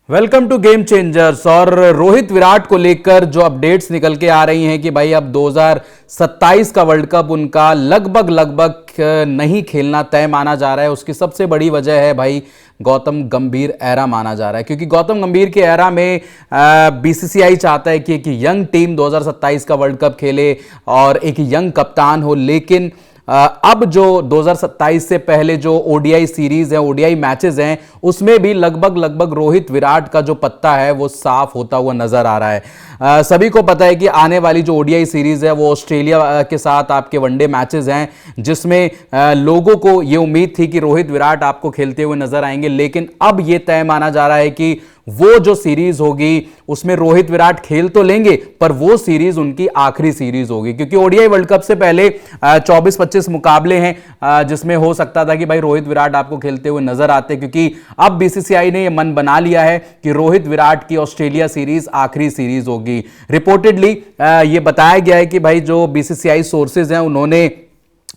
Welcome to game changers. और रोहित विराट को लेकर जो अपडेट्स निकल के आ रही हैं कि भाई अब 2027 का वर्ल्ड कप उनका लगभग नहीं खेलना तय माना जा रहा है। उसकी सबसे बड़ी वजह है भाई गौतम गंभीर एरा माना जा रहा है, क्योंकि गौतम गंभीर के एरा में बीसीसीआई चाहता है कि एक यंग टीम 2027 का वर्ल्ड कप खेले और एक यंग कप्तान हो। लेकिन अब जो 2027 से पहले जो ओडीआई सीरीज है, ओडीआई मैचेस हैं, उसमें भी लगभग रोहित विराट का जो पत्ता है वो साफ होता हुआ नजर आ रहा है। सभी को पता है कि आने वाली जो ओडीआई सीरीज है वो ऑस्ट्रेलिया के साथ आपके वनडे मैचेस हैं, जिसमें लोगों को ये उम्मीद थी कि रोहित विराट आपको खेलते हुए नजर आएंगे। लेकिन अब ये तय माना जा रहा है कि वो जो सीरीज होगी उसमें रोहित विराट खेल तो लेंगे, पर वो सीरीज उनकी आखिरी सीरीज होगी, क्योंकि ओडीआई वर्ल्ड कप से पहले 24-25 मुकाबले हैं जिसमें हो सकता था कि भाई रोहित विराट आपको खेलते हुए नजर आते, क्योंकि अब बीसीसीआई ने यह मन बना लिया है कि रोहित विराट की ऑस्ट्रेलिया सीरीज आखिरी सीरीज होगी। रिपोर्टेडली यह बताया गया है कि भाई जो बीसीसीआई सोर्सेज हैं उन्होंने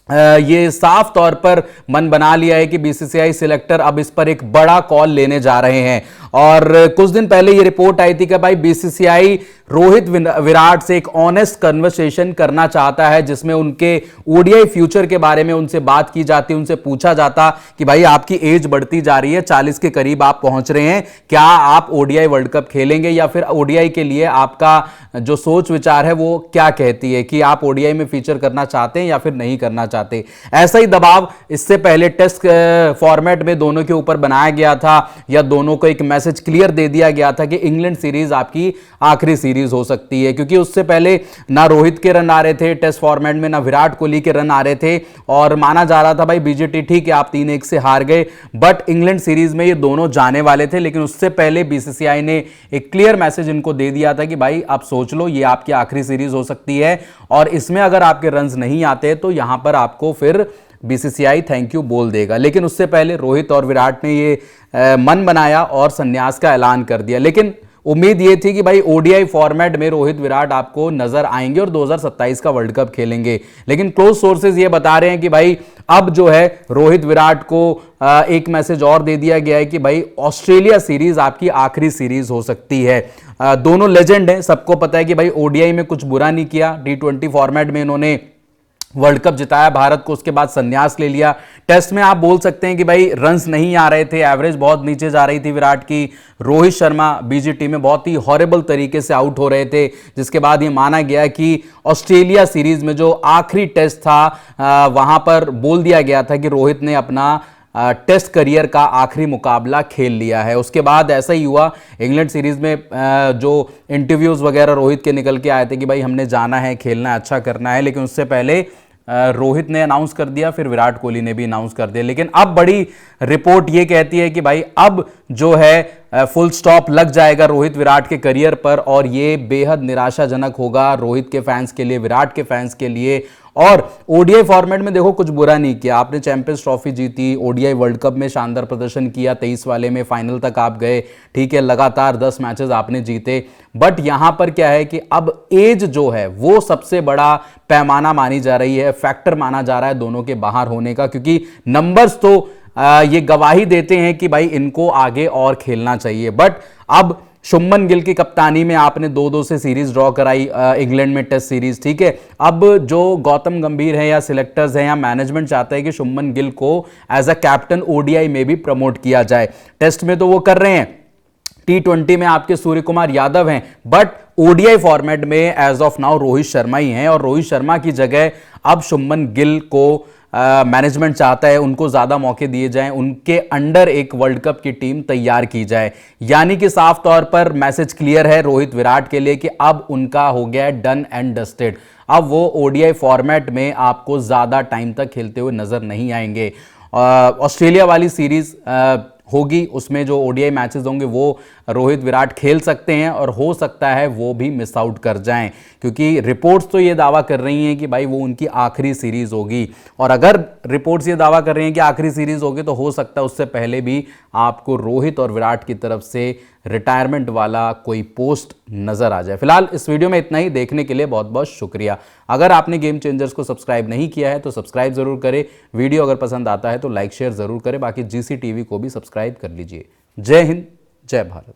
ये साफ तौर पर मन बना लिया है कि बीसीसीआई सिलेक्टर अब इस पर एक बड़ा कॉल लेने जा रहे हैं। और कुछ दिन पहले ये रिपोर्ट आई थी कि भाई बीसीसीआई रोहित विराट से एक ऑनेस्ट कन्वर्सेशन करना चाहता है, जिसमें उनके ओडीआई फ्यूचर के बारे में उनसे बात की जाती, उनसे पूछा जाता कि भाई आपकी एज बढ़ती जा रही है, 40 के करीब आप पहुंच रहे हैं, क्या आप ओडीआई वर्ल्ड कप खेलेंगे, या फिर ओडीआई के लिए आपका जो सोच विचार है वो क्या कहती है कि आप ओडीआई में फीचर करना चाहते हैं या फिर नहीं करना चाहते। ऐसा ही दबाव इससे पहले टेस्ट फॉर्मेट में दोनों के ऊपर बनाया गया था, या दोनों को एक मैसेज क्लियर दे दिया गया था कि इंग्लैंड सीरीज आपकी आखिरी सीरीज हो सकती है, क्योंकि उससे पहले ना रोहित के रन आ रहे थे टेस्ट फॉर्मेट में, ना विराट कोहली के रन आ रहे थे, और माना जा रहा था भाई बीजेटी ठीक है आप 3-1 से हार गए, बट इंग्लैंड सीरीज में ये दोनों जाने वाले थे। लेकिन उससे पहले बीसीसीआई ने एक क्लियर मैसेज इनको दे दिया था कि भाई आप सोच लो, ये आपकी आखिरी सीरीज हो सकती है, और इसमें अगर आपके रन नहीं आते तो यहां पर आपको फिर बीसीसीआई थैंक यू बोल देगा। लेकिन उससे पहले रोहित और विराट ने ये मन बनाया और संन्यास का ऐलान कर दिया। लेकिन उम्मीद ये थी कि भाई ओडीआई फॉर्मेट में रोहित विराट आपको नजर आएंगे और 2027 का वर्ल्ड कप खेलेंगे। लेकिन क्लोज सोर्सेज ये बता रहे हैं कि भाई अब जो है रोहित विराट को एक मैसेज और दे दिया गया है कि भाई ऑस्ट्रेलिया सीरीज आपकी आखिरी सीरीज हो सकती है। दोनों लेजेंड हैं, सबको पता है कि भाई ओडीआई में कुछ बुरा नहीं किया, टी20 फॉर्मेट में इन्होंने वर्ल्ड कप जिताया भारत को, उसके बाद संन्यास ले लिया। टेस्ट में आप बोल सकते हैं कि भाई रन्स नहीं आ रहे थे, एवरेज बहुत नीचे जा रही थी विराट की, रोहित शर्मा बीजीटी में बहुत ही हॉरेबल तरीके से आउट हो रहे थे, जिसके बाद ये माना गया कि ऑस्ट्रेलिया सीरीज में जो आखिरी टेस्ट था वहां पर बोल दिया गया था कि रोहित ने अपना टेस्ट करियर का आखिरी मुकाबला खेल लिया है। उसके बाद ऐसा ही हुआ, इंग्लैंड सीरीज में जो इंटरव्यूज वगैरह रोहित के निकल के आए थे कि भाई हमने जाना है, खेलना है, अच्छा करना है, लेकिन उससे पहले रोहित ने अनाउंस कर दिया, फिर विराट कोहली ने भी अनाउंस कर दिया। लेकिन अब बड़ी रिपोर्ट ये कहती है कि भाई अब जो है फुल स्टॉप लग जाएगा रोहित विराट के करियर पर, और ये बेहद निराशाजनक होगा रोहित के फैंस के लिए, विराट के फैंस के लिए। और ओडीआई फॉर्मेट में देखो कुछ बुरा नहीं किया, आपने चैंपियंस ट्रॉफी जीती, ओडीआई वर्ल्ड कप में शानदार प्रदर्शन किया, 23 वाले में फाइनल तक आप गए, ठीक है, लगातार 10 मैचेस आपने जीते। बट यहां पर क्या है कि अब एज जो है वो सबसे बड़ा पैमाना मानी जा रही है, फैक्टर माना जा रहा है दोनों के बाहर होने का, क्योंकि नंबर्स तो ये गवाही देते हैं कि भाई इनको आगे और खेलना चाहिए। बट अब शुभमन गिल की कप्तानी में आपने 2-2 से सीरीज ड्रॉ कराई इंग्लैंड में टेस्ट सीरीज, ठीक है। अब जो गौतम गंभीर है या सिलेक्टर्स हैं या मैनेजमेंट चाहता है कि शुभमन गिल को एज अ कैप्टन ओडीआई में भी प्रमोट किया जाए। टेस्ट में तो वो कर रहे हैं, टी20 में आपके सूर्य कुमार यादव हैं, बट ओडीआई फॉर्मेट में as of now Rohit Sharma ही हैं, और रोहित शर्मा की जगह अब शुभमन गिल को मैनेजमेंट चाहता है उनको ज्यादा मौके दिए जाएं, उनके अंडर एक वर्ल्ड कप की टीम तैयार की जाए। यानी कि साफ तौर पर मैसेज क्लियर है रोहित विराट के लिए कि अब उनका हो गया डन एंड डस्टेड, अब वो ओडीआई फॉर्मेट में आपको ज्यादा टाइम तक खेलते हुए नजर नहीं आएंगे। ऑस्ट्रेलिया वाली सीरीज होगी, उसमें जो ओडीआई मैचेस होंगे वो रोहित विराट खेल सकते हैं, और हो सकता है वो भी मिस आउट कर जाएं, क्योंकि रिपोर्ट्स तो ये दावा कर रही हैं कि भाई वो उनकी आखिरी सीरीज होगी। और अगर रिपोर्ट्स ये दावा कर रही हैं कि आखिरी सीरीज होगी तो हो सकता है उससे पहले भी आपको रोहित और विराट की तरफ से रिटायरमेंट वाला कोई पोस्ट नजर आ जाए। फिलहाल इस वीडियो में इतना ही, देखने के लिए बहुत बहुत शुक्रिया। अगर आपने गेम चेंजर्स को सब्सक्राइब नहीं किया है तो सब्सक्राइब जरूर करें, वीडियो अगर पसंद आता है तो लाइक शेयर जरूर करें, बाकी जीसी टीवी को भी सब्सक्राइब कर लीजिए। जय हिंद, जय भारत।